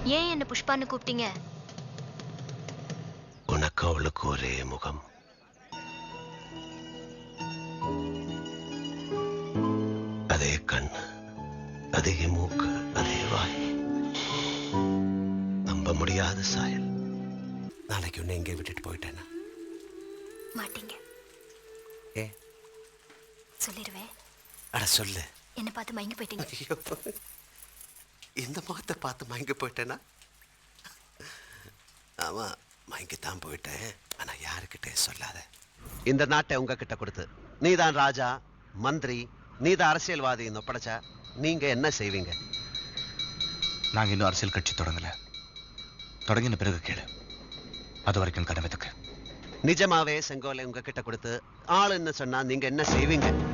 ஏன் என்ன புஷ்பான்னு கூப்பிட்டீங்க? உனக்கு அவளுக்கு ஒரே முகம். அதே கண், அதே மூக்கு, அதே வாய், நம்ப முடியாத சாயல். நாளைக்கு உன்னை எங்கே விட்டுட்டு போயிட்டேன்னா மாட்டீங்க. ஏ சொல்லிடுவேன். அட சொல்லு. என்ன பார்த்து மயங்கி போயிட்டீங்க. ஐயோ, இந்த முகத்தை பார்த்து மயங்கி போயிட்டேன்னா? ஆமா, மயங்கித்தான் போயிட்டேன். ஆனா யாருக்கிட்டே சொல்லாத. இந்த நாட்டை உங்ககிட்ட கொடுத்து நீதான் ராஜா, மந்திரி, நீதான் அரசியல்வாதி ஒப்படைச்சா நீங்க என்ன செய்வீங்க? நாங்க இன்னும் அரசியல் கட்சி தொடங்கல. தொடங்கின பிறகு கேளு. அது வரைக்கும் கதவை தக்கு. நிஜமாவே செங்கோலை உங்ககிட்ட கொடுத்து ஆளுன்னு சொன்னா நீங்க என்ன செய்வீங்க?